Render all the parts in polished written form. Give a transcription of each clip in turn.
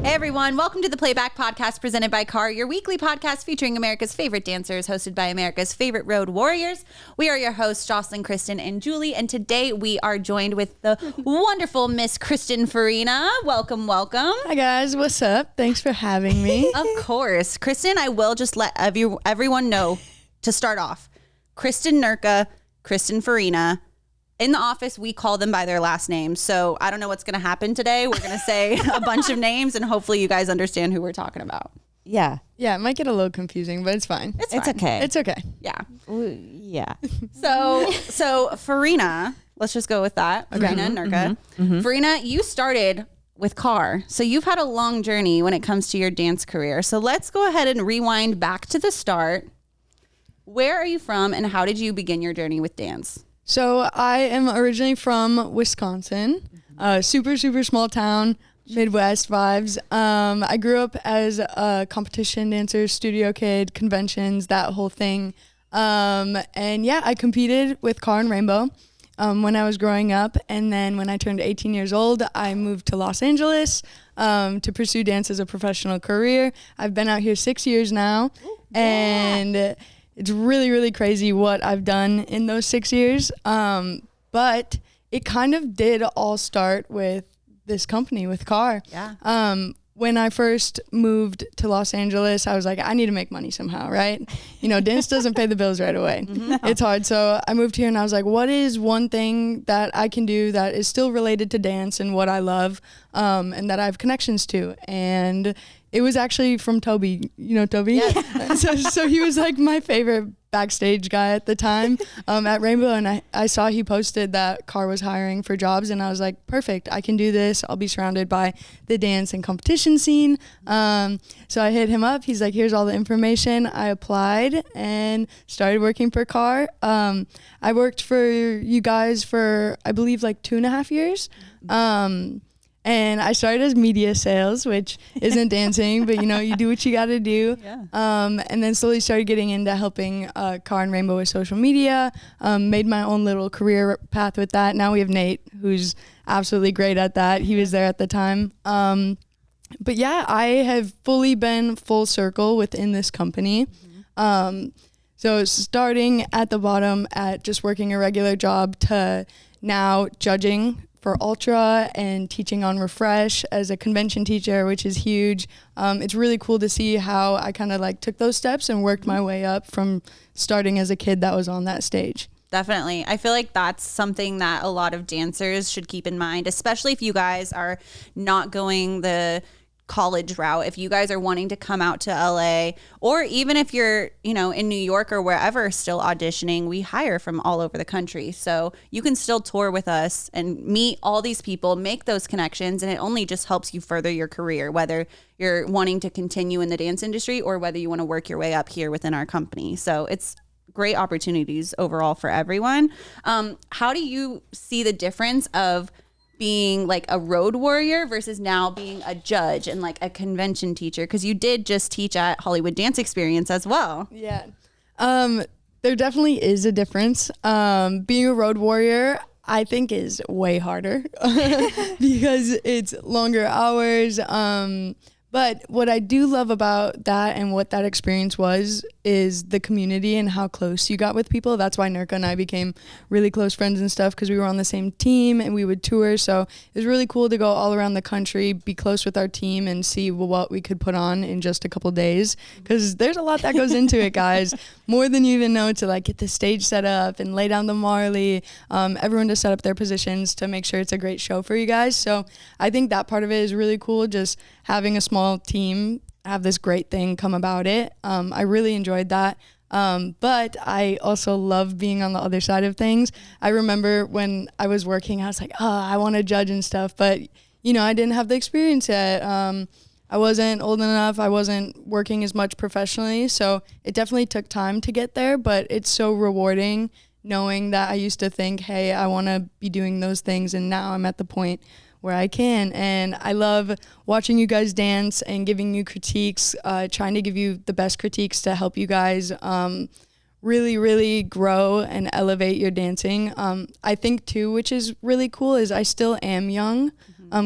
Hey everyone, welcome to the Playback Podcast presented by CAR, your weekly podcast featuring America's favorite dancers, hosted by America's favorite road warriors. We are your hosts, Jocelyn, Kristin, and Julie, and today we are joined with the wonderful Miss Kristin Farina. Welcome, welcome. Hi guys, what's up? Thanks for having me. Of course. Kristin, I will just let everyone know to start off. Kristin Nurka, Kristin Farina. In the office, we call them by their last names. So I don't know what's going to happen today. We're going to say a bunch of names and hopefully you guys understand who we're talking about. Yeah. Yeah, it might get a little confusing, but it's fine. It's okay. It's okay. Yeah. Yeah. So Farina, let's just go with that. Okay. Farina and Nurka. Farina, you started with CAR. So you've had a long journey when it comes to your dance career. So let's go ahead and rewind back to the start. Where are you from and how did you begin your journey with dance? So I am originally from Wisconsin, super small town, Midwest vibes. I grew up as a competition dancer, studio kid, conventions, that whole thing. And yeah, I competed with CAR and Rainbow when I was growing up. And then when I turned 18 years old, I moved to Los Angeles to pursue dance as a professional career. I've been out here 6 years now. And it's really crazy what I've done in those 6 years. But it kind of did all start with this company, with CAR. Yeah. When I first moved to Los Angeles, I was like, I need to make money somehow, right? You know, dance doesn't pay the bills right away. It's hard. So I moved here and I was like, what is one thing that I can do that is still related to dance and what I love and that I have connections to? And it was actually from Toby. You know Toby? Yeah. So he was like my favorite backstage guy at the time at Rainbow, and I saw he posted that CAR was hiring for jobs, and I was like, perfect, I can do this. I'll be surrounded by the dance and competition scene. So I hit him up. He's like, here's all the information. I applied and started working for CAR. I worked for you guys for, I believe, like 2.5 years. And I started as media sales, which isn't dancing, but you know, you do what you got to do. Yeah. And then slowly started getting into helping CAR and Rainbow with social media, made my own little career path with that. Now we have Nate, who's absolutely great at that. He was there at the time. But yeah, I have fully been full circle within this company. So starting at the bottom at just working a regular job to now judging for Ultra and teaching on Refresh as a convention teacher, which is huge. It's really cool to see how I kind of like took those steps and worked my way up from starting as a kid that was on that stage. Definitely. I feel like that's something that a lot of dancers should keep in mind, especially if you guys are not going the college route. If you guys are wanting to come out to LA, or even if you're, you know, in New York or wherever still auditioning, we hire from all over the country. So you can still tour with us and meet all these people, make those connections, and it only just helps you further your career, whether you're wanting to continue in the dance industry or whether you want to work your way up here within our company. So it's great opportunities overall for everyone. How do you see the difference of being like a road warrior versus now being a judge and like a convention teacher? Because you did just teach at Hollywood Dance Experience as well. Yeah. There definitely is a difference. Being a road warrior, I think, is way harder because it's longer hours. But what I do love about that and what that experience was is the community and how close you got with people. That's why Nurka and I became really close friends and stuff, because we were on the same team and we would tour. So it was really cool to go all around the country, be close with our team, and see what we could put on in just a couple days. Because there's a lot that goes into it, guys. More than you even know, to like get the stage set up and lay down the Marley, everyone to set up their positions to make sure it's a great show for you guys. So I think that part of it is really cool, just having a small team have this great thing come about it. I really enjoyed that. But I also love being on the other side of things. I remember when I was working, I was like, oh, I want to judge and stuff. But, you know, I didn't have the experience yet. I wasn't old enough. I wasn't working as much professionally. So it definitely took time to get there. But it's so rewarding knowing that I used to think, hey, I want to be doing those things. And now I'm at the point where I can. And I love watching you guys dance and giving you critiques, trying to give you the best critiques to help you guys really grow and elevate your dancing. I think too, which is really cool, is I still am young.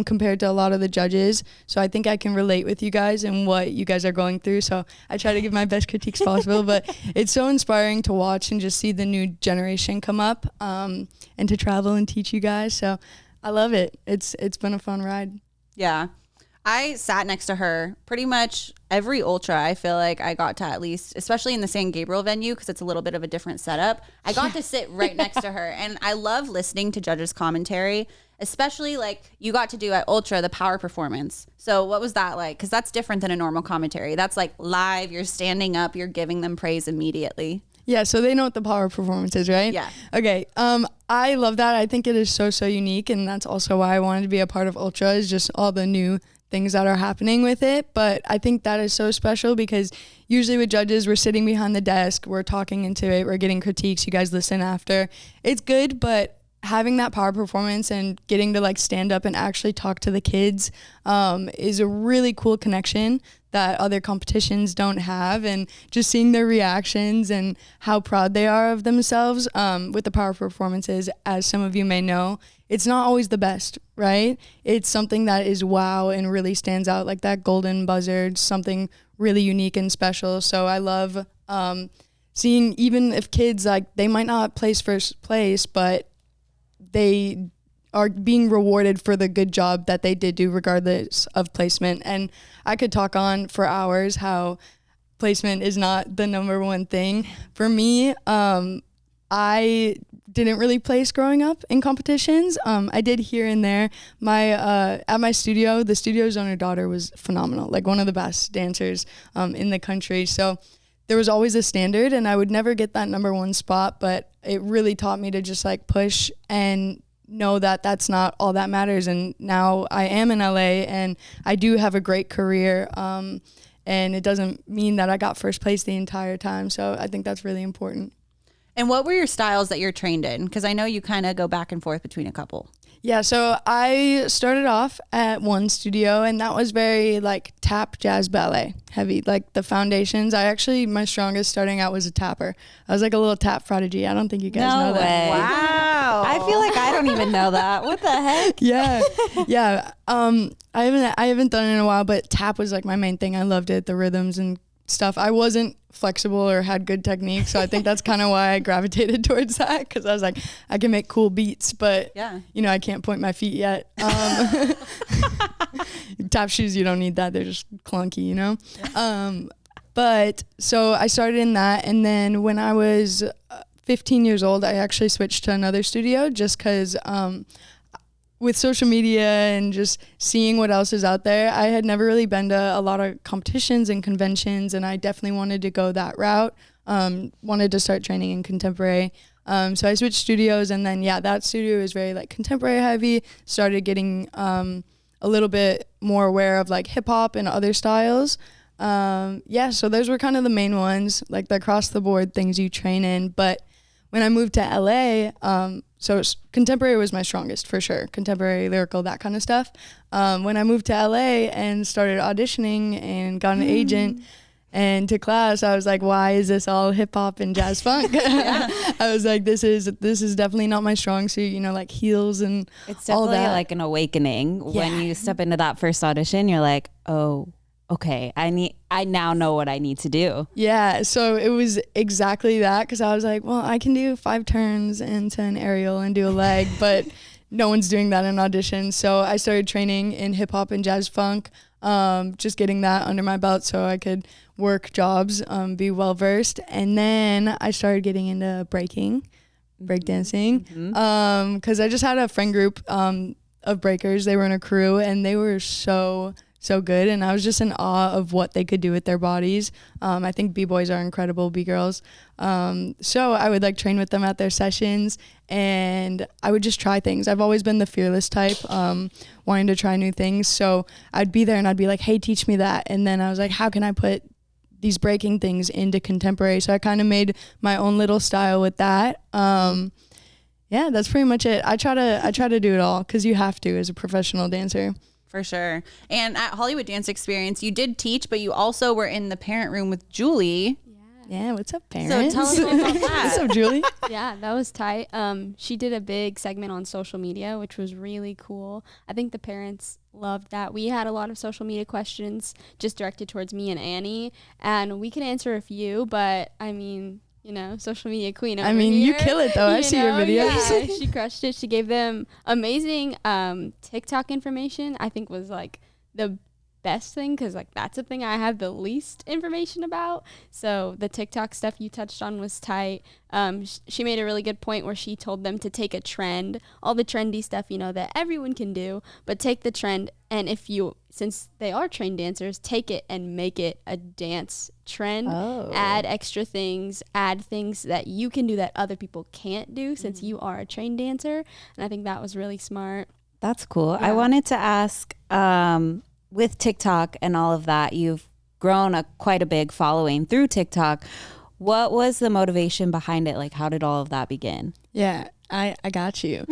compared to a lot of the judges. So I think I can relate with you guys and what you guys are going through. So I try to give my best critiques possible, but it's so inspiring to watch and just see the new generation come up, and to travel and teach you guys. So I love it. It's been a fun ride. Yeah. I sat next to her pretty much every ultra. I feel like I got to, at least, especially in the San Gabriel venue, because it's a little bit of a different setup. I got to sit right next to her. And I love listening to judges' commentary, especially like you got to do at ultra, the power performance. So what was that like? Because that's different than a normal commentary. That's like live. You're standing up. You're giving them praise immediately. Yeah, so they know what the power performance is, right? Yeah. Okay. I love that. I think it is so unique, and that's also why I wanted to be a part of Ultra, is just all the new things that are happening with it. But I think that is so special because usually with judges, we're sitting behind the desk, we're talking into it, we're getting critiques, you guys listen after. It's good, but having that power performance and getting to like stand up and actually talk to the kids is a really cool connection that other competitions don't have, and just seeing their reactions and how proud they are of themselves with the power performances, as some of you may know, it's not always the best, right? It's something that is wow and really stands out, like that golden buzzard, something really unique and special. So I love seeing, even if kids, like, they might not place first place, but they are being rewarded for the good job that they did do regardless of placement. And I could talk on for hours how placement is not the number one thing. For me, I didn't really place growing up in competitions. I did here and there. At my studio, the studio's owner daughter was phenomenal, like one of the best dancers in the country. So there was always a standard, and I would never get that number one spot, but it really taught me to just like push and know that that's not all that matters. And now I am in LA and I do have a great career, and it doesn't mean that I got first place the entire time. So I think that's really important. And what were your styles that you're trained in? Because I know you kind of go back and forth between a couple. Yeah, so I started off at one studio, and that was very like tap, jazz, ballet heavy, like the foundations. My strongest starting out was a tapper. I was like a little tap prodigy. I don't think you guys know that. Wow. I feel like I don't even know that. What the heck? Yeah. I haven't done it in a while, but tap was like my main thing. I loved it, the rhythms and stuff. I wasn't flexible or had good technique, so I think that's kind of why I gravitated towards that, because I was like, I can make cool beats, but I can't point my feet yet. Tap shoes, you don't need that, they're just clunky, but so I started in that, and then when I was 15 years old, I actually switched to another studio just because with social media and just seeing what else is out there, I had never really been to a lot of competitions and conventions, and I definitely wanted to go that route. Wanted to start training in contemporary. So I switched studios, and then, that studio is very like contemporary heavy. Started getting a little bit more aware of like hip hop and other styles. So those were kind of the main ones, like the across the board things you train in. But when I moved to LA, so contemporary was my strongest for sure. Contemporary, lyrical, that kind of stuff. When I moved to LA and started auditioning and got an agent and to class, I was like, why is this all hip hop and jazz funk? I was like, this is definitely not my strong suit, like heels and it's all definitely that. like an awakening when you step into that first audition. You're like, oh, okay, I now know what I need to do. Yeah, so it was exactly that, because I was like, well, I can do 5 turns into an aerial and do a leg, but no one's doing that in auditions. So I started training in hip hop and jazz funk, just getting that under my belt so I could work jobs, be well versed. And then I started getting into breakdancing, because I just had a friend group of breakers. They were in a crew, and they were so good, and I was just in awe of what they could do with their bodies. I think B-boys are incredible, B-girls. So I would like train with them at their sessions, and I would just try things. I've always been the fearless type, wanting to try new things. So I'd be there and I'd be like, hey, teach me that. And then I was like, how can I put these breaking things into contemporary? So I kind of made my own little style with that. That's pretty much it. I try to do it all, because you have to as a professional dancer. For sure. And at Hollywood Dance Experience, you did teach, but you also were in the parent room with Julie. Yeah, what's up, parents? So tell us all about that. What's up, Julie? Yeah, that was tight. She did a big segment on social media, which was really cool. I think the parents loved that. We had a lot of social media questions just directed towards me and Annie, and we can answer a few, but I mean, you know, social media queen over You here, kill it though. I see your videos. Yeah, she crushed it. She gave them amazing TikTok information. I think was like the best thing, because like that's the thing I have the least information about. So the TikTok stuff you touched on was tight. She made a really good point where she told them to take a trend, all the trendy stuff, you know, that everyone can do, but take the trend, and if you, since they are trained dancers, take it and make it a dance trend. Add extra things, add things that you can do that other people can't do, since you are a trained dancer. And I think that was really smart. That's cool. Yeah. I wanted to ask, with TikTok and all of that, you've grown quite a big following through TikTok. What was the motivation behind it? Like, how did all of that begin? Yeah, I got you.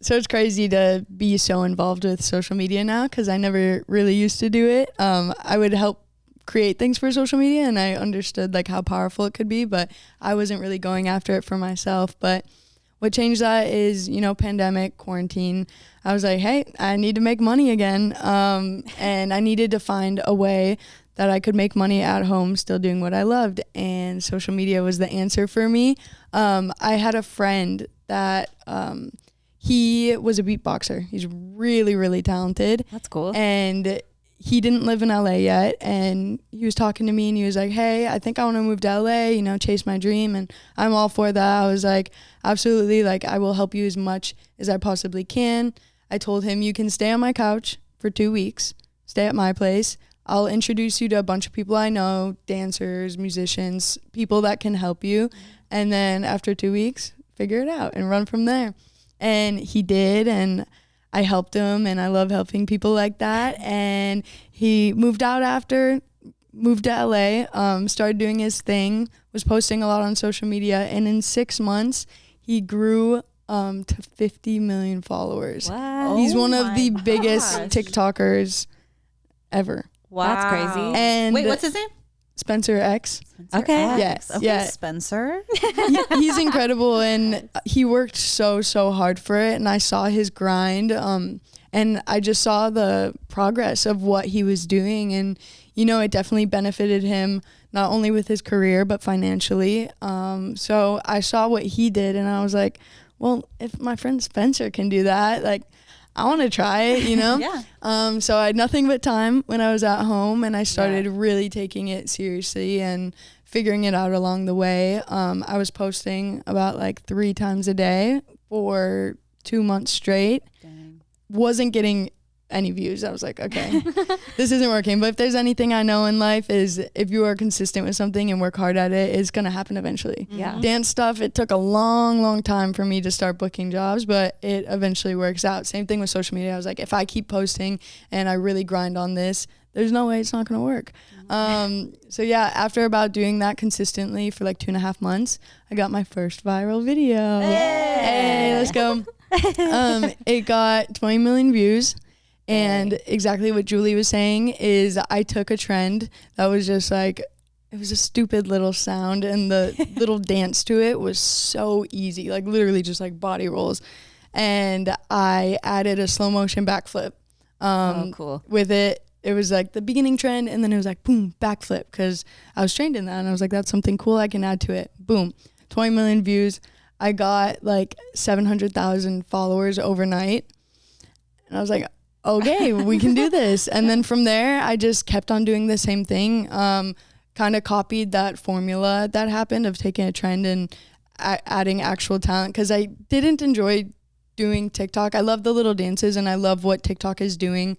So it's crazy to be so involved with social media now, because I never really used to do it. I would help create things for social media, and I understood like how powerful it could be, but I wasn't really going after it for myself. But what changed that is, you know, pandemic, quarantine. I was like, hey, I need to make money again. And I needed to find a way that I could make money at home still doing what I loved. And social media was the answer for me. I had a friend that he was a beatboxer. He's really, really talented. That's cool. And he didn't live in LA yet, and he was talking to me and he was like, hey, I think I want to move to LA, you know, chase my dream. And I'm all for that. I was like, absolutely, like I will help you as much as I possibly can. I told him, you can stay on my couch for 2 weeks, stay at my place. I'll introduce you to a bunch of people I know, dancers, musicians, people that can help you. And then after 2 weeks, figure it out and run from there. And he did, and I helped him, and I love helping people like that. And he moved out after, moved to LA, started doing his thing, was posting a lot on social media, and in 6 months, he grew to 50 million followers. Wow. He's one of my the biggest gosh. TikTokers ever. Wow. That's crazy. And wait, what's his name? Spencer X. Okay. Yes. Okay, Yeah. Spencer. He's incredible, and he worked so hard for it, and I saw his grind, and I just saw the progress of what he was doing, and you know, it definitely benefited him not only with his career but financially. So I saw what he did, and I was like, well, if my friend Spencer can do that, like I want to try it, you know? Yeah. So I had nothing but time when I was at home, and I started really taking it seriously and figuring it out along the way. I was posting about like 3 times a day for 2 months straight. Dang. Wasn't getting any views. I was like, okay, this isn't working. But if there's anything I know in life is if you are consistent with something and work hard at it, it's going to happen eventually. Yeah. Dance stuff, it took a long time for me to start booking jobs, but it eventually works out. Same thing with social media. I was like, if I keep posting and I really grind on this, there's no way it's not going to work. So yeah, after about doing that consistently for like 2.5 months, I got my first viral video. Hey, let's go. It got 20 million views. And exactly what Julie was saying is I took a trend that was just like, it was a stupid little sound, and the little dance to it was so easy, like literally just like body rolls. And I added a slow motion backflip. Cool. With it. It was like the beginning trend, and then it was like, boom, backflip, because I was trained in that, and I was like, that's something cool I can add to it. Boom, 20 million views. I got like 700,000 followers overnight, and I was like, okay, we can do this. And then from there, I just kept on doing the same thing, kind of copied that formula that happened of taking a trend and adding actual talent, because I didn't enjoy doing TikTok. I love the little dances, and I love what TikTok is doing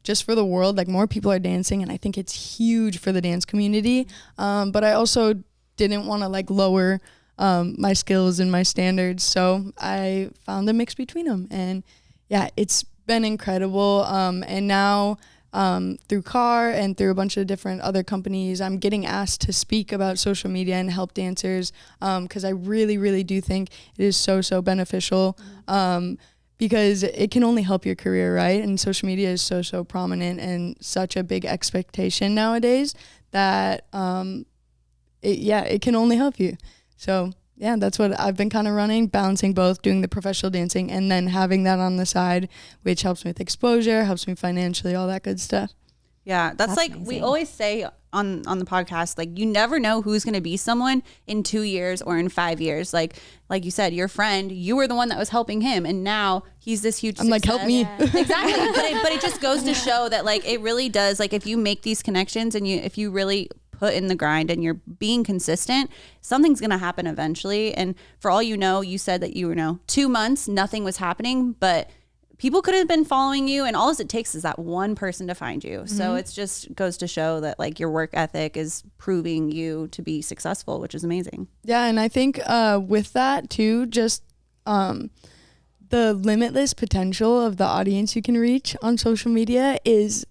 just for the world. Like, more people are dancing, and I think it's huge for the dance community. But I also didn't want to like lower my skills and my standards, so I found a mix between them. And yeah, it's been incredible. And now through CAR and through a bunch of different other companies, I'm getting asked to speak about social media and help dancers, because I really do think it is so beneficial, because it can only help your career, right? And social media is so prominent and such a big expectation nowadays that it can only help you. So yeah, that's what I've been kind of running, balancing both, doing the professional dancing and then having that on the side, which helps me with exposure, helps me financially, all that good stuff. Yeah, that's like amazing. we always say on the podcast, like you never know who's going to be someone in 2 years or in 5 years. Like you said, your friend, you were the one that was helping him, and now he's this huge. I'm like, help me. Yeah. Exactly, but it just goes to show that like it really does. Like if you make these connections and if you really put in the grind and you're being consistent, something's going to happen eventually. And for all you know, you said that 2 months, nothing was happening, but people could have been following you, and all it takes is that one person to find you. Mm-hmm. So it's just goes to show that like your work ethic is proving you to be successful, which is amazing. Yeah, and I think with that too, just the limitless potential of the audience you can reach on social media is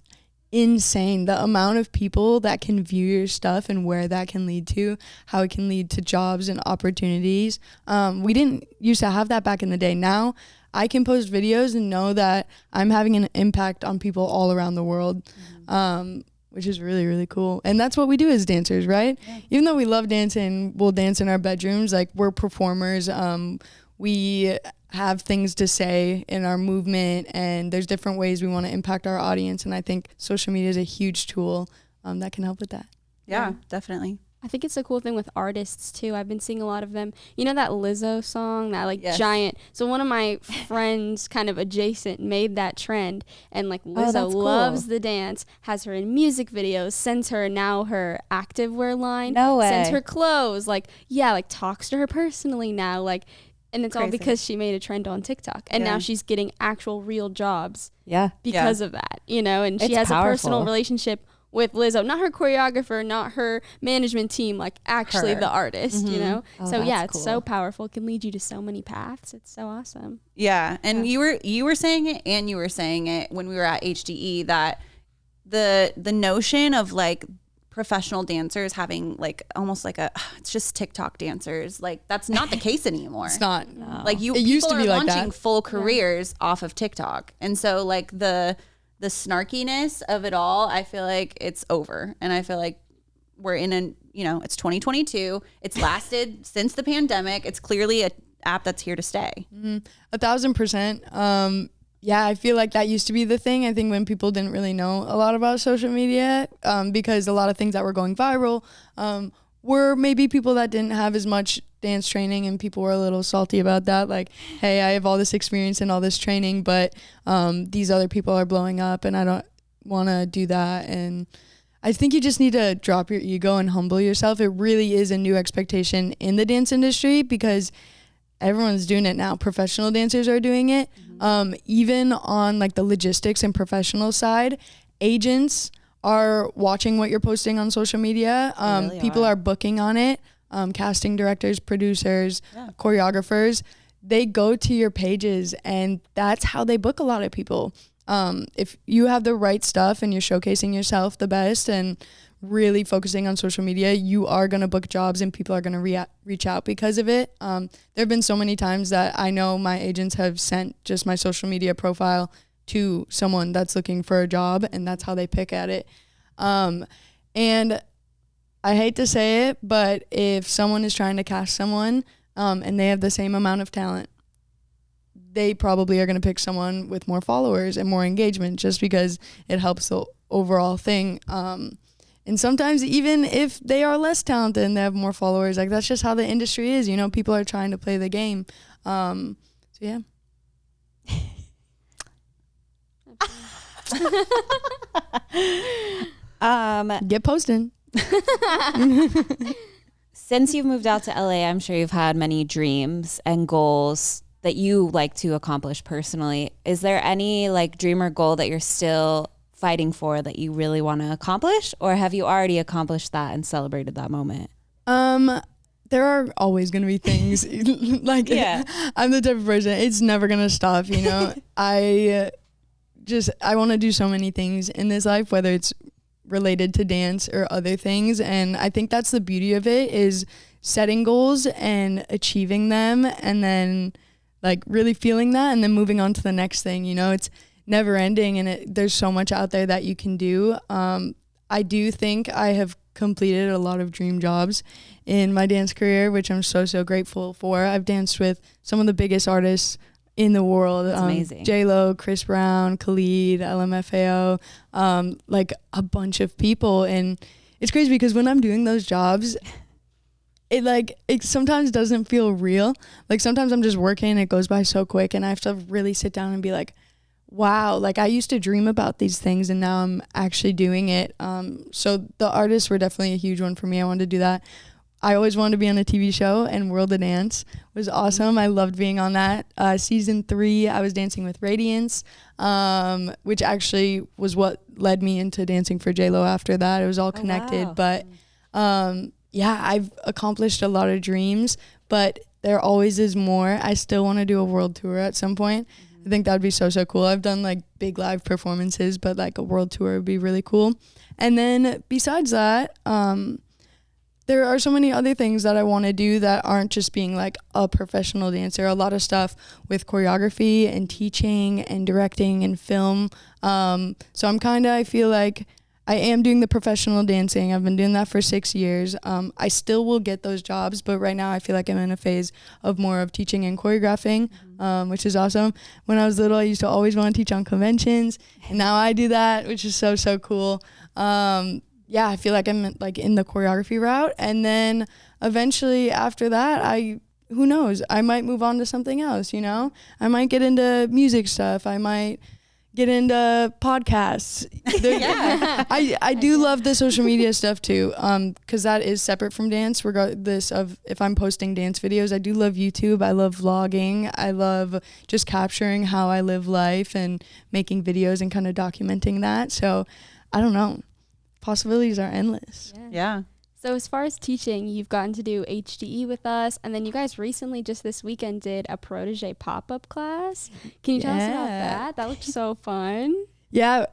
insane. The amount of people that can view your stuff and where that can lead to, how it can lead to jobs and opportunities. We didn't used to have that back in the day. Now I can post videos and know that I'm having an impact on people all around the world, which is really, really cool. And that's what we do as dancers, right? Yeah. Even though we love dancing, we'll dance in our bedrooms, like we're performers. We have things to say in our movement, and there's different ways we want to impact our audience. And I think social media is a huge tool that can help with that. Yeah, definitely. I think it's a cool thing with artists too. I've been seeing a lot of them. You know that Lizzo song, that like giant. So one of my friends kind of adjacent made that trend, and like Lizzo loves the dance, has her in music videos, sends her now her activewear line, sends her clothes, like talks to her personally now, like, and it's all because she made a trend on TikTok, and now she's getting actual real jobs because of that, and she has a personal relationship with Lizzo, not her choreographer, not her management team, like actually the artist, Oh, so it's cool. So powerful. It can lead you to so many paths. It's so awesome. Yeah. And you were saying it, and you were saying it when we were at HDE, that the notion of like professional dancers having like almost like it's just TikTok dancers, like that's not the case anymore. It's not. No. Like it used to be like launching full careers off of TikTok. And so like the snarkiness of it all, I feel like it's over. And I feel like we're in it's 2022. It's lasted since the pandemic. It's clearly an app that's here to stay. 1,000%. Yeah, I feel like that used to be the thing. I think when people didn't really know a lot about social media, because a lot of things that were going viral were maybe people that didn't have as much dance training, and people were a little salty about that. Like, hey, I have all this experience and all this training, but these other people are blowing up and I don't want to do that. And I think you just need to drop your ego and humble yourself. It really is a new expectation in the dance industry because everyone's doing it now. Professional dancers are doing it. Even on like the logistics and professional side, agents are watching what you're posting on social media. Really people are booking on it. Casting directors, producers, choreographers, they go to your pages, and that's how they book a lot of people. If you have the right stuff and you're showcasing yourself the best and really focusing on social media, you are going to book jobs and people are going to reach out because of it. There have been so many times that I know my agents have sent just my social media profile to someone that's looking for a job, and that's how they pick at it. And I hate to say it, but if someone is trying to cast someone and they have the same amount of talent, they probably are going to pick someone with more followers and more engagement just because it helps the overall thing. And sometimes even if they are less talented and they have more followers, like that's just how the industry is. People are trying to play the game. So yeah. Get posting. Since you've moved out to LA, I'm sure you've had many dreams and goals that you like to accomplish personally. Is there any like dream or goal that you're still fighting for that you really want to accomplish, or have you already accomplished that and celebrated that moment? There are always going to be things like I'm the type of person, it's never going to stop, I want to do so many things in this life, whether it's related to dance or other things. And I think that's the beauty of it, is setting goals and achieving them, and then like really feeling that and then moving on to the next thing. It's never ending, and there's so much out there that you can do. I do think I have completed a lot of dream jobs in my dance career, which I'm so grateful for. I've danced with some of the biggest artists in the world. That's amazing. J-Lo, Chris Brown, Khalid, LMFAO, like a bunch of people. And it's crazy because when I'm doing those jobs, it sometimes doesn't feel real. Like sometimes I'm just working, it goes by so quick, and I have to really sit down and be like, wow, like I used to dream about these things and now I'm actually doing it. So the artists were definitely a huge one for me. I wanted to do that. I always wanted to be on a TV show, and World of Dance was awesome. I loved being on that. Season 3, I was dancing with Radiance, which actually was what led me into dancing for J-Lo after that. It was all connected. Wow. But yeah, I've accomplished a lot of dreams, but there always is more. I still want to do a world tour at some point. I think that would be so cool. I've done like big live performances, but like a world tour would be really cool. And then besides that, there are so many other things that I want to do that aren't just being like a professional dancer. A lot of stuff with choreography and teaching and directing and film. So I feel like I am doing the professional dancing. I've been doing that for 6 years. I still will get those jobs, but right now I feel like I'm in a phase of more of teaching and choreographing, which is awesome. When I was little, I used to always want to teach on conventions, and now I do that, which is so cool. Yeah, I feel like I'm like in the choreography route, and then eventually after that, who knows? I might move on to something else, you know? I might get into music stuff. I might get into podcasts. I do love the social media stuff too, because that is separate from dance, regardless of if I'm posting dance videos. I do love YouTube. I love vlogging. I love just capturing how I live life and making videos and kind of documenting that. So I don't know. Possibilities are endless. Yeah. So as far as teaching, you've gotten to do HDE with us, and then you guys recently, just this weekend, did a protege pop-up class. Can you tell us about that? That looked so fun. Yeah,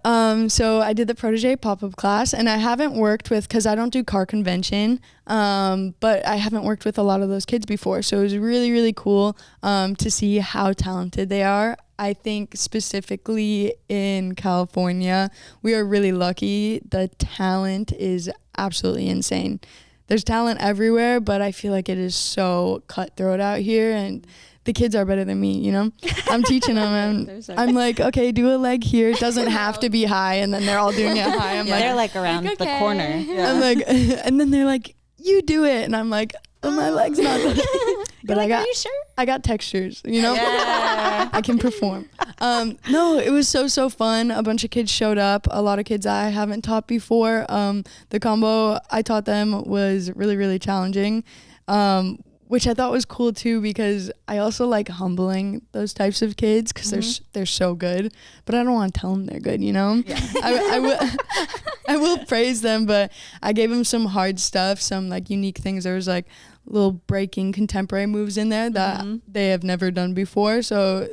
so I did the protege pop-up class, and I haven't worked with, because I don't do car convention, but I haven't worked with a lot of those kids before, so it was really cool to see how talented they are. I think specifically in California, we are really lucky. The talent is absolutely insane. There's talent everywhere, but I feel like it is so cutthroat out here, and the kids are better than me, you know? I'm teaching them, and I'm like, okay, do a leg here. It doesn't have to be high, and then they're all doing it high. I'm they're like around the corner. Yeah. I'm like, and then they're like, you do it, and I'm like, oh, my leg's not. But Are you sure? I got textures, you know? Yeah. I can perform. No, it was so fun. A bunch of kids showed up. A lot of kids I haven't taught before. The combo I taught them was really challenging, which I thought was cool too, because I also like humbling those types of kids because they're so good, but I don't want to tell them they're good, you know? Yeah. I will praise them, but I gave them some hard stuff, some like unique things. There was like little breaking contemporary moves in there that they have never done before. So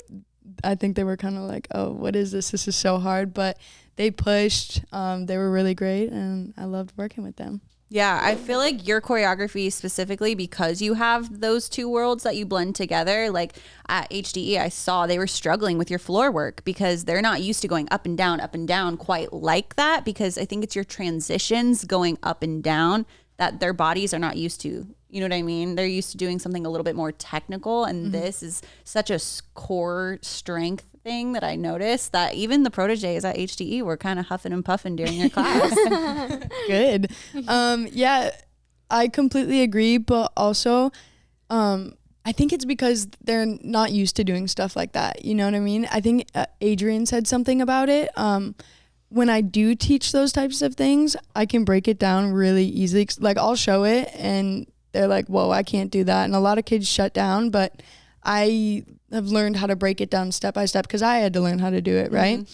I think they were kind of like, oh, what is this? This is so hard. But they pushed. They were really great, and I loved working with them. Yeah, I feel like your choreography specifically, because you have those two worlds that you blend together, like at HDE, I saw they were struggling with your floor work because they're not used to going up and down quite like that, because I think it's your transitions going up and down that their bodies are not used to. You know what I mean? They're used to doing something a little bit more technical, and this is such a core strength thing that I noticed that even the proteges at HDE were kind of huffing and puffing during your class. Good. Yeah, I completely agree, but also I think it's because they're not used to doing stuff like that. You know what I mean? I think Adrian said something about it. When I do teach those types of things, I can break it down really easily. Like I'll show it and they're like, whoa, I can't do that. And a lot of kids shut down, but I have learned how to break it down step by step because I had to learn how to do it, right?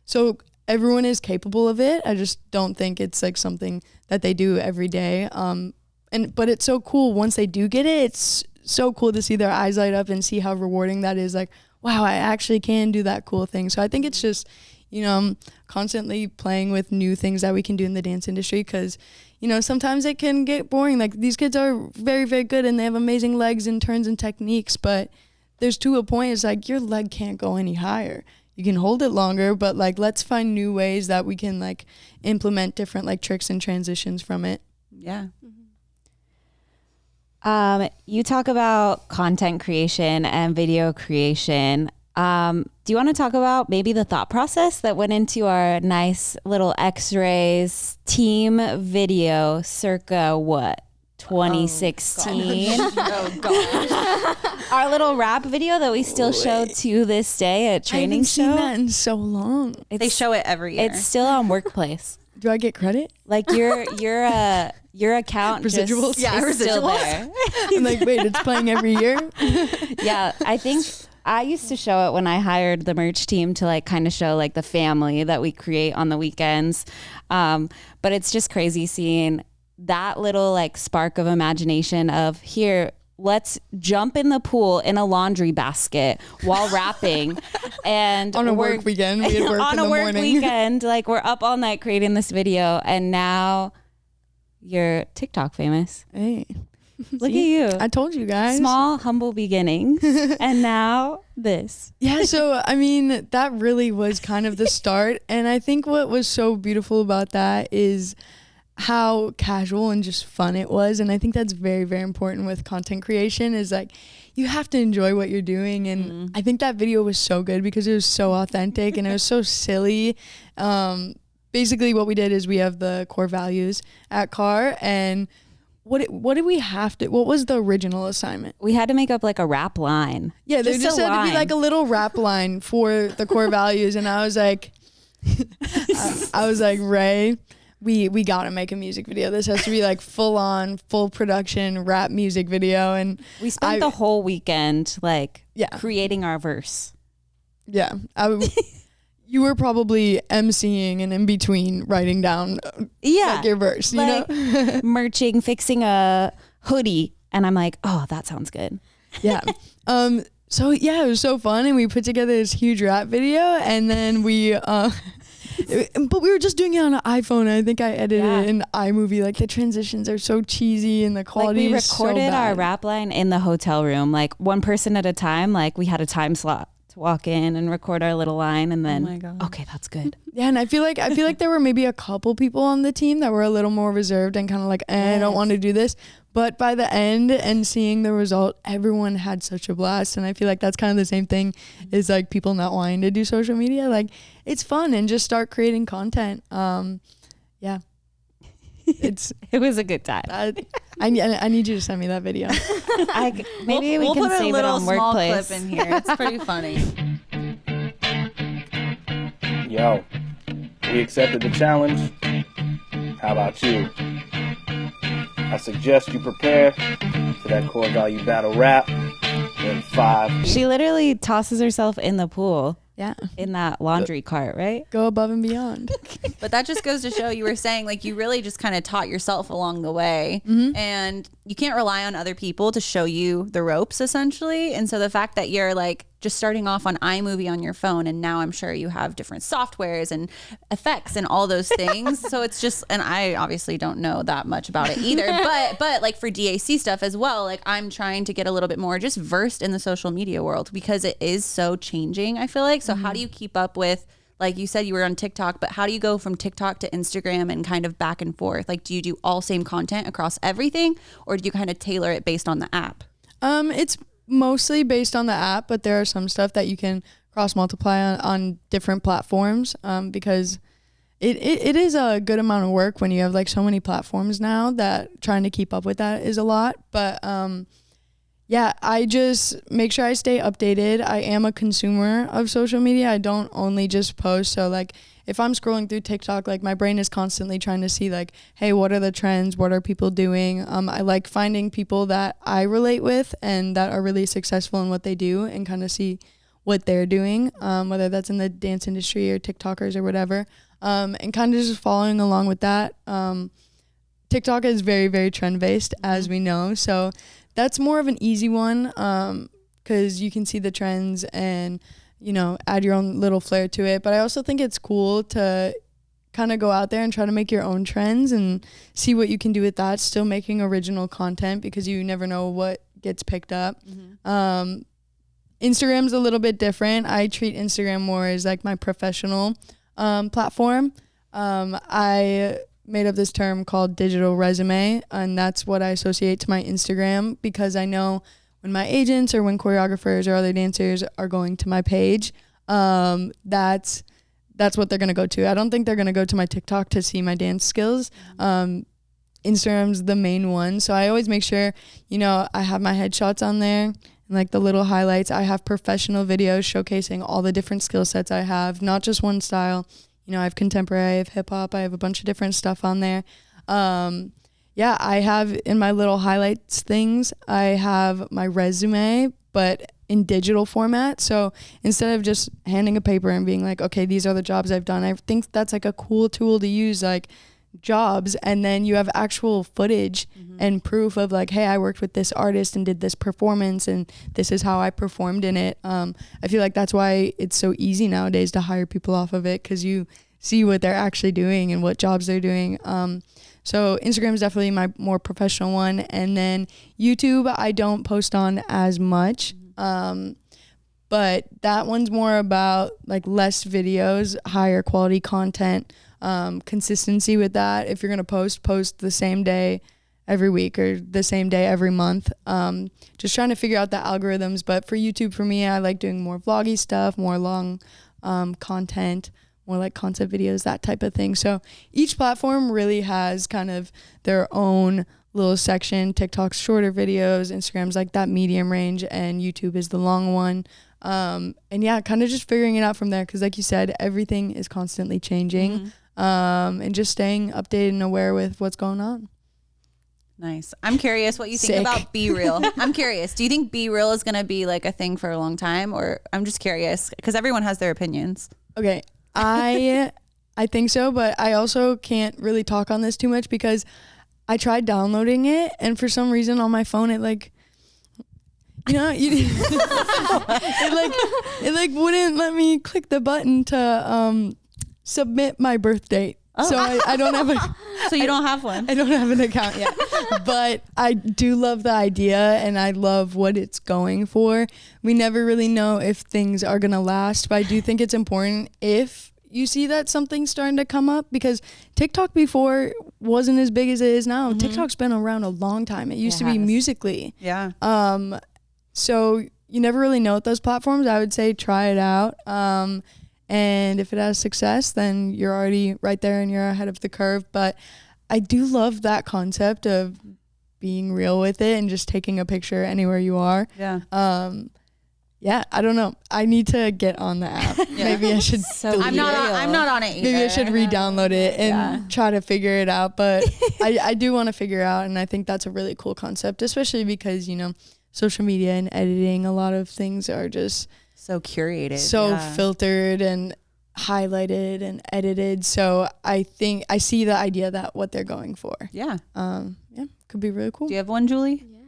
So everyone is capable of it. I just don't think it's like something that they do every day. But it's so cool once they do get it. It's so cool to see their eyes light up and see how rewarding that is. Like, wow, I actually can do that cool thing. So I think it's just, you know, constantly playing with new things that we can do in the dance industry, because, you know, sometimes it can get boring. Like these kids are very, very good and they have amazing legs and turns and techniques, but there's to a point it's like your leg can't go any higher. you can hold it longer, but like let's find new ways that we can like implement different like tricks and transitions from it. Yeah. You talk about content creation and video creation. Do you want to talk about maybe the thought process that went into our nice little X-Rays team video circa what? 2016. Oh gosh. Our little rap video that we still show to this day at I training haven't show. seen that in so long. They show it every year. It's still on Workplace. Do I get credit? Like your account Residuals? just Yeah, is still residuals. there. I'm like, wait, it's playing every year? Yeah, I think I used to show it when I hired the merch team to like kind of show like the family that we create on the weekends. But it's just crazy seeing that little like spark of imagination of here, let's jump in the pool in a laundry basket while rapping. And On a we're- work weekend, we had work on in a the work morning. weekend, like we're up all night creating this video, and now you're TikTok famous. Hey, Look at you. I told you guys. Small, humble beginnings. And now this. Yeah, so I mean, that really was kind of the start. And I think what was so beautiful about that is how casual and just fun it was. And I think that's very, very important with content creation is like, you have to enjoy what you're doing. And I think that video was so good because it was so authentic and it was so silly. Basically what we did is we have the core values at CAR, and what did we have to, what was the original assignment? We had to make up like a rap line. Yeah, there Just just a had to be line. like a little rap line for the core values. And I was like, I was like, Ray, we got to make a music video. This has to be like full production rap music video. And We spent the whole weekend like Yeah. creating our verse. yeah, you were probably emceeing and in between writing down Yeah. like your verse, you Like know? merching, fixing a hoodie. And I'm like, oh, that sounds good. Yeah. So yeah, it was so fun, and we put together this huge rap video, and then we but we were just doing it on an iPhone. I think I edited it in iMovie. Like the transitions are so cheesy and the Like quality we is so recorded our bad. rap line in the hotel room, like one person at a time. Like we had a time slot to walk in and record our little line, and then my God. okay, that's good. Yeah, and I feel like there were maybe a couple people on the team that were a little more reserved and kind of like, I don't want to do this. But by the end and seeing the result, everyone had such a blast. And I feel like that's kind of the same thing is like people not wanting to do social media. Like it's fun and just start creating content. Yeah, it's It was a good time. I need you to send me that video. Maybe we we'll can put save a little it on small Workplace. clip in here. It's pretty funny. Yo, we accepted the challenge. How about you? I suggest you prepare for that core value battle rap in 5. She literally tosses herself in the pool Yeah, in that laundry cart, right? go above and beyond. But that just goes to show, you were saying like you really just kind of taught yourself along the way, and you can't rely on other people to show you the ropes essentially. And so the fact that you're like just starting off on iMovie on your phone, and now I'm sure you have different softwares and effects and all those things. So it's just, and I obviously don't know that much about it either, but like for DAC stuff as well, like I'm trying to get a little bit more just versed in the social media world because it is so changing, I feel like. So how do you keep up with, like you said, you were on TikTok, but how do you go from TikTok to Instagram and kind of back and forth? Like, do you do all same content across everything, or do you kind of tailor it based on the app? It's mostly based on the app, but there are some stuff that you can cross multiply on different platforms, because it is a good amount of work when you have like so many platforms now that trying to keep up with that is a lot. But yeah, I just make sure I stay updated. I am a consumer of social media. I don't only just post. So like if I'm scrolling through TikTok, like my brain is constantly trying to see like, hey, what are the trends? What are people doing? I like finding people that I relate with and that are really successful in what they do and kind of see what they're doing, whether that's in the dance industry or TikTokers or whatever, and kind of just following along with that. TikTok is very, very trend based, as we know. So that's more of an easy one, because you can see the trends and, you know, add your own little flair to it. But I also think it's cool to kind of go out there and try to make your own trends and see what you can do with that, still making original content because you never know what gets picked up. Instagram's a little bit different. I treat Instagram more as like my professional platform. I made up this term called digital resume, and that's what I associate to my Instagram, because I know when my agents or when choreographers or other dancers are going to my page, that's what they're going to go to. I don't think they're going to go to my TikTok to see my dance skills. Instagram's the main one. So I always make sure, I have my headshots on there and like the little highlights. I have professional videos showcasing all the different skill sets I have, not just one style. I have contemporary, I have hip hop, I have a bunch of different stuff on there. I have in my little highlights things, I have my resume, but in digital format. So instead of just handing a paper and being like, okay, these are the jobs I've done, I think that's like a cool tool to use, like jobs, and then you have actual footage and proof of like, hey, I worked with this artist and did this performance and this is how I performed in it. I feel like that's why it's so easy nowadays to hire people off of it, because you see what they're actually doing and what jobs they're doing. So Instagram is definitely my more professional one, and then YouTube I don't post on as much. But that one's more about like less videos, higher quality content, consistency with that. If you're going to post the same day every week or the same day every month. Just trying to figure out the algorithms. But for YouTube, for me, I like doing more vloggy stuff, more long content, more like concept videos, that type of thing. So each platform really has kind of their own little section. TikTok's shorter videos, Instagram's like that medium range, and YouTube is the long one. And yeah, kind of just figuring it out from there, because like you said, everything is constantly changing. And just staying updated and aware with what's going on. Nice. I'm curious what you think about Be Real. I'm curious. Do you think Be Real is going to be like a thing for a long time? Or I'm just curious because everyone has their opinions. Okay. I think so, but I also can't really talk on this too much because I tried downloading it, and for some reason on my phone it it wouldn't let me click the button to submit my birth date. Oh. So I don't have So you don't have one? I don't have an account yet. But I do love the idea, and I love what it's going for. We never really know if things are going to last, but I do think it's important if you see that something's starting to come up, because TikTok before wasn't as big as it is now. TikTok's been around a long time. It used to be Musical.ly. Yeah. So you never really know with those platforms. I would say try it out. And if it has success, then you're already right there and you're ahead of the curve. But I do love that concept of being real with it and just taking a picture anywhere you are. Yeah. Yeah, I don't know. I need to get on the app. Yeah. Maybe I should. I'm not on it either. Maybe I should re-download it and try to figure it out. But I do want to figure out, and I think that's a really cool concept, especially because, social media and editing, a lot of things are just so curated, so filtered and highlighted and edited. So I think I see the idea that what they're going for. Yeah. Could be really cool. Do you have one, Julie? Yeah.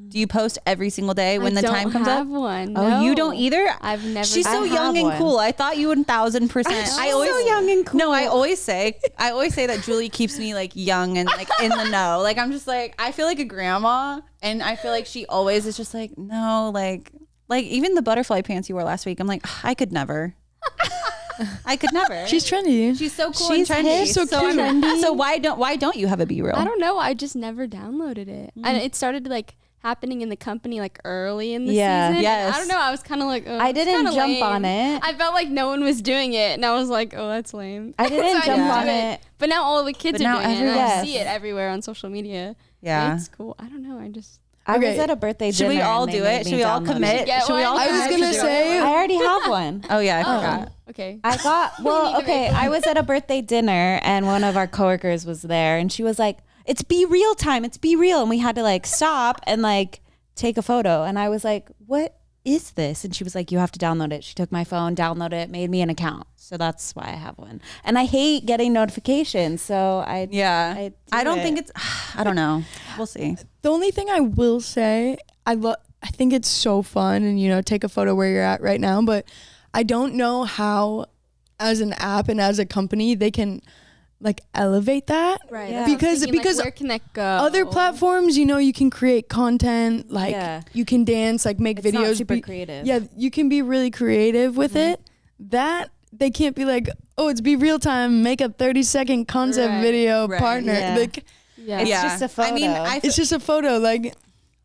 Do you post every single day when the time comes up? I don't have one. Oh, no. you don't either? I've never. She's so young and cool. I thought you 1,000%. I always so young and cool. No, I always say that Julie keeps me like young and like in the know. Like I'm just like, I feel like a grandma, and I feel like she always is just like, no, like even the butterfly pants you wore last week. I'm like, I could never. I could never. She's trendy. She's so cool and trendy. So cute. So why don't you have a B-Reel? I don't know. I just never downloaded it, and it started like happening in the company like early in the season. Yes. I don't know. I was kind of like, I didn't jump lame. on it. I felt like no one was doing it, and I was like, oh, that's lame. I didn't jump on it. But now all the kids are doing it, and I Yes. see it everywhere on social media. Yeah, It's cool. I don't know. I was at a birthday dinner. Should we all do it? Should we all commit? Should we all? I was gonna say. I already have one. Oh yeah, I forgot. Okay. I got I was at a birthday dinner, and one of our coworkers was there, and she was like, "It's Be Real time. It's Be Real," and we had to like stop and like take a photo, and I was like, "What is this?" And she was like, "You have to download it." She took my phone, downloaded it, made me an account. So that's why I have one. And I hate getting notifications. So I don't think it's, I don't know. We'll see. The only thing I will say, I think it's so fun and, take a photo where you're at right now, but I don't know how as an app and as a company they can like elevate that. Right. Yeah. Because where can that go? other platforms, you can create content, like you can dance, like make It's videos. not super creative. Yeah, you can be really creative with it. That they can't be like, oh, it's Be Real time, make a 30-second concept video partner. Yeah. Like, Yeah. It's just a photo. I mean, it's just a photo. Like,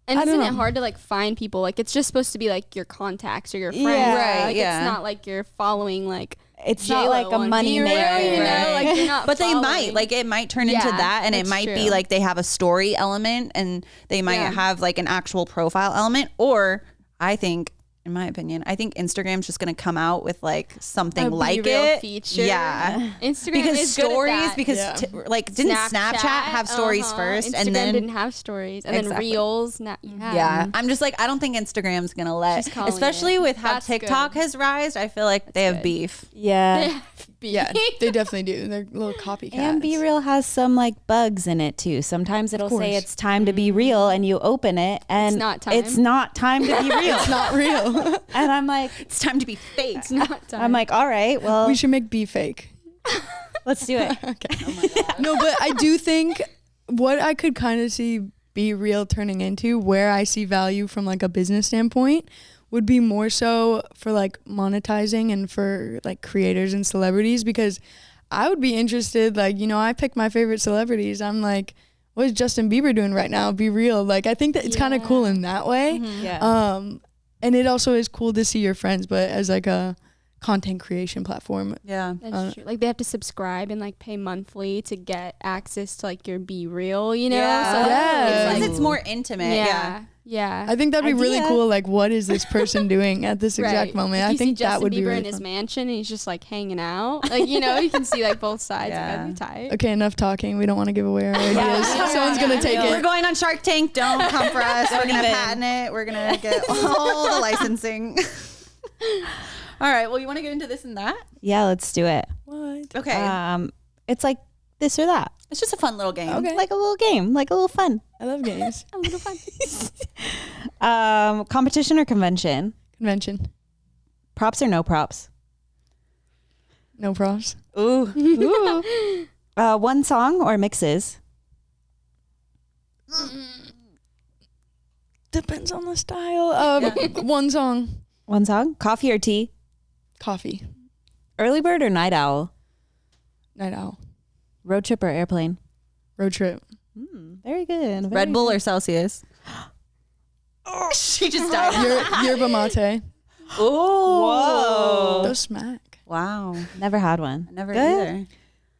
And I don't isn't it know. hard to like find people? Like it's just supposed to be like your contacts or your friends. Yeah. Right, Like, yeah. It's not like you're following like it's J-Lo not like a on money Be Real, maker. you know? Right. Like you're not But they following. might, like it might turn into Yeah, that, and it that's might be true. like they have a story element, and they might have like an actual profile element. Or I think, in my opinion, I think Instagram's just going to come out with like something A Be like Real it. feature. Yeah. Instagram Because is good at stories, that. because Yeah. like didn't Snapchat have stories first, Instagram and then didn't have stories, and Exactly. then Reels. Now you have. yeah, I'm just like, I don't think Instagram's gonna let, She's calling especially it. with how That's TikTok good. has rise. I feel like they have good. beef. Yeah. yeah, they definitely do. They're little copycats. And Be Real has some like bugs in it too. Sometimes it'll say course. it's time to be real, and you open it and not time. it's not time to be real. It's not real. And I'm like, It's time to be fake. It's not time. I'm like, all right, well, We should make Be Fake. let's do it. No, but I do think what I could kind of see Be Real turning into, where I see value from like a business standpoint, would be more so for like monetizing and for like creators and celebrities, because I would be interested, like, I pick my favorite celebrities. I'm like, what is Justin Bieber doing right now? Be Real. Like, I think that it's kind of cool in that way. Yeah. And it also is cool to see your friends, but as like a content creation platform. Yeah. That's true. Like they have to subscribe and like pay monthly to get access to like your Be Real, you know? Yeah. So Yeah. Because it's more intimate. Yeah. Yeah. I think that'd be really Idea. cool. Like, what is this person doing at this exact Right. moment? If I you think see that Justin would be Bieber really in his fun. mansion and he's just like hanging out. Like, you can see like both sides. Yeah. Like, that'd be tight. Okay, enough talking. We don't want to give away our ideas. Someone's gonna take We're it. going on Shark Tank. Don't come for us. We're gonna patent it. We're gonna get all the licensing. All right. Well, you want to get into this and that? Yeah, let's do it. What? Okay. It's like this or that. It's just a fun little game. Okay. Like a little game, like a little fun. I love games. A little fun. Competition or convention? Convention. Props or no props? No props. Ooh. One song or mixes? Depends on the style. One song. One song. Coffee or tea? Coffee. Early bird or night owl? Night owl. Road trip or airplane? Road trip. Very good. Red Bull or Celsius? She just died. Yerba mate. Oh. Go smack. Wow. Never had one. Never Good. either.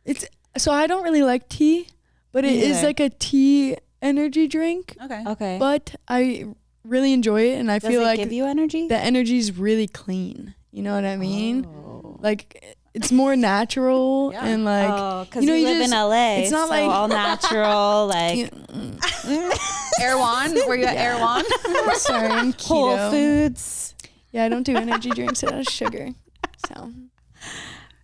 It's so I don't really like tea, but it is Neither. like a tea energy drink. Okay. Okay. But I really enjoy it, and I Does feel it like give you energy? the energy is really clean. You know what I mean? Oh. Like it's more natural Yeah. and like Oh, because you know, you you live just- in LA. it's not so like- all natural, like you- Erewhon? Were you at Erewhon? sorry, I'm Whole keto. Foods. Yeah, I don't do energy drinks that have sugar. So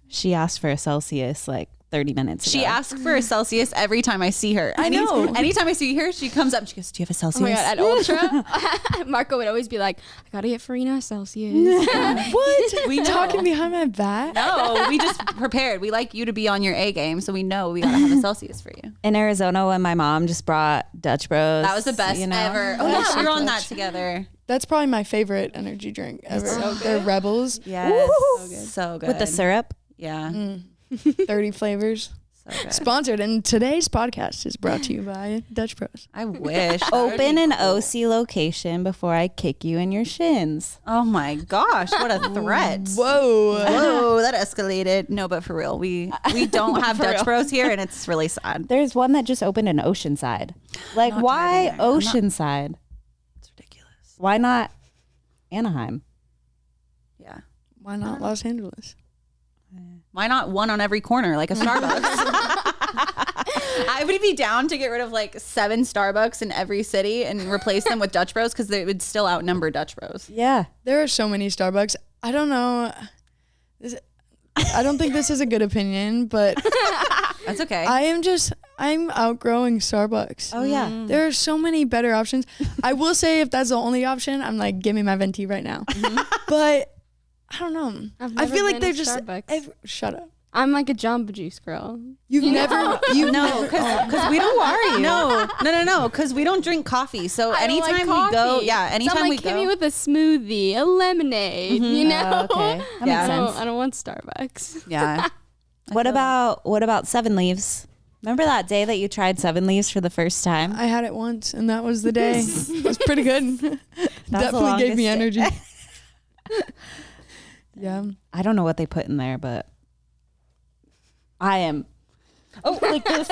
She asked for a Celsius like 30 minutes ago. She asks for a Celsius every time I see her. I know. Anytime I see her, she comes up and she goes, "Do you have a Oh Celsius?" my god, at Ultra, Marco would always be like, I gotta get Farina a Celsius. what? We know. Talking behind my back? No, we just prepared. We like you to be on your A game, so we know we gotta have a Celsius for you. in Arizona when my mom just brought Dutch Bros. That was the best ever. Oh That's yeah, we were on clutch. that together. That's probably my favorite energy drink ever. so They're Rebels. Yes. So good. With the syrup. Yeah. 30 flavors. So good. Sponsored. And today's podcast is brought to you by Dutch Bros. I wish. That would Open be an cool. OC location before I kick you in your shins. Oh my gosh, what a threat. Whoa. Whoa, that escalated. No, but for real, we don't have Dutch Bros here, and it's really sad. There's one that just opened in Oceanside. Like, not why driving there. I'm not- Oceanside? It's ridiculous. Why not Anaheim? Yeah. Why not Los Angeles? Why not one on every corner like a Starbucks? I would be down to get rid of like 7 Starbucks in every city and replace them with Dutch Bros because they would still outnumber Dutch Bros. Yeah. There are so many Starbucks. I don't know. I don't think this is a good opinion, but That's okay. I'm outgrowing Starbucks. Oh, yeah. There are so many better options. I will say if that's the only option, I'm like, give me my venti right now. But I don't know. I've I never feel like been they're to just Starbucks. shut up. I'm like a Jamba Juice girl. You've never, No, because we don't. Who are you? No, because we don't drink coffee. So I don't anytime like we go, coffee. anytime so I'm we like, go. hit me with a smoothie, a lemonade, you know? Okay. That Yeah. makes sense. I don't want Starbucks. Yeah. What about 7 Leaves? Remember that day that you tried 7 Leaves for the first time? I had it once, and that was the day. It was pretty good. the Definitely gave me longest energy. Yeah. I don't know what they put in there, but I am. Oh, like this.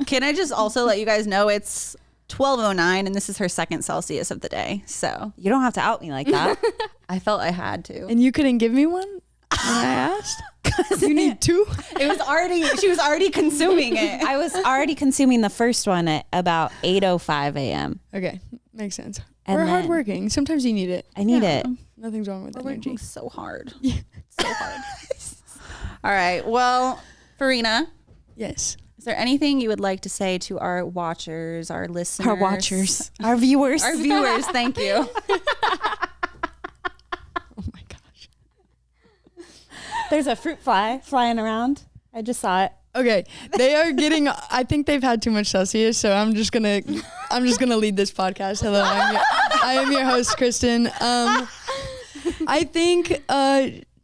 Can I just also let you guys know it's 12:09 and this is her second Celsius of the day. So You don't have to out me like that. I felt I had to. And you couldn't give me one when I asked? You need 2? She was already consuming it. I was already consuming the first one at about 8:05 a.m. Okay. Makes sense. And We're then- hardworking. Sometimes you need it. I need Yeah. it. Nothing's wrong with We're energy. working so hard. So hard. All right. Well, Farina, Yes. is there anything you would like to say to our watchers, our listeners? Our watchers, our viewers. Our viewers, thank you. Oh my gosh. There's a fruit fly flying around. I just saw it. Okay, they are getting. I think they've had too much Celsius, so I'm just gonna lead this podcast. Hello, I am your host, Kristin. I think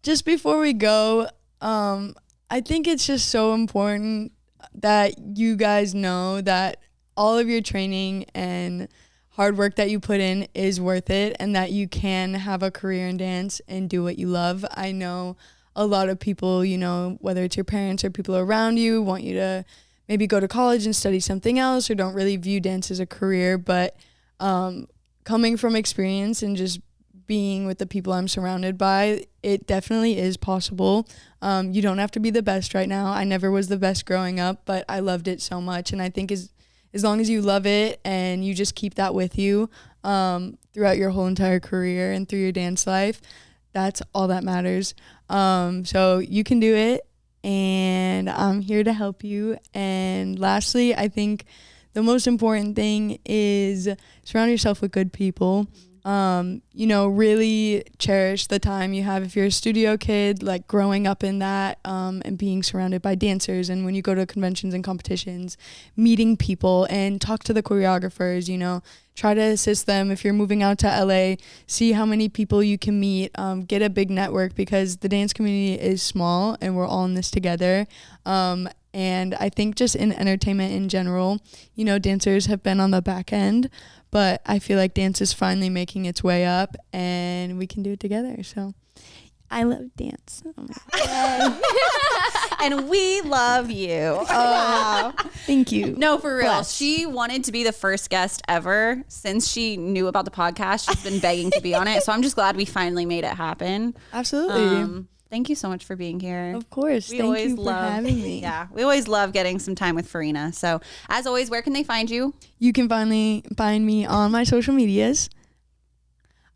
just before we go, I think it's just so important that you guys know that all of your training and hard work that you put in is worth it, and that you can have a career in dance and do what you love. I know a lot of people, you know, whether it's your parents or people around you, want you to maybe go to college and study something else or don't really view dance as a career. But coming from experience and just being with the people I'm surrounded by, it definitely is possible. You don't have to be the best right now. I never was the best growing up, but I loved it so much. And I think as long as you love it and you just keep that with you throughout your whole entire career and through your dance life, that's all that matters. So you can do it, and I'm here to help you. And lastly, I think the most important thing is surround yourself with good people. You know, really cherish the time you have if you're a studio kid, like growing up in that, and being surrounded by dancers. And when you go to conventions and competitions, meeting people and talk to the choreographers, you know, try to assist them. If you're moving out to LA, see how many people you can meet, get a big network, because the dance community is small and we're all in this together. And I think just in entertainment in general, you know, dancers have been on the back end, but I feel like dance is finally making its way up and we can do it together. So I love dance. And we love you. Thank you. No, for real. Bless. She wanted to be the first guest ever since she knew about the podcast. She's been begging to be on it. So I'm just glad we finally made it happen. Absolutely. Thank you so much for being here. Of course. Thank you for having me. Yeah, we always love getting some time with Farina. So as always, where can they find you? You can finally find me on my social medias.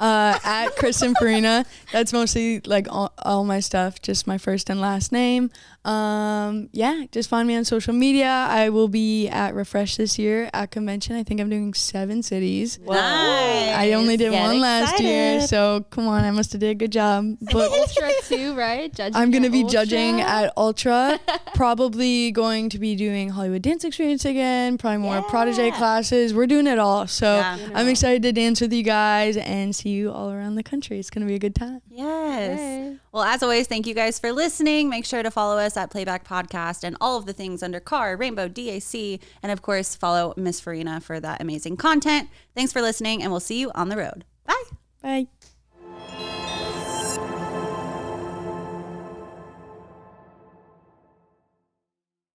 At Kristin Farina. That's mostly like all my stuff, just my first and last name. Yeah, just find me on social media. I will be at Refresh this year at convention. I think I'm doing 7 cities. Nice. I only did Get one last year, excited. so come on, I must have did a good job. But Ultra too, right? Judging I'm going to at be Ultra. judging at Ultra, probably going to be doing Hollywood Dance Experience again, probably more protege classes. We're doing it all. So Yeah. I'm excited to dance with you guys and see you all around the country. It's going to be a good time. Yes. Yay. Well, as always, thank you guys for listening. Make sure to follow us at Playback Podcast and all of the things under Car, Rainbow, DAC, and of course, follow Miss Farina for that amazing content. Thanks for listening, and we'll see you on the road. Bye. Bye.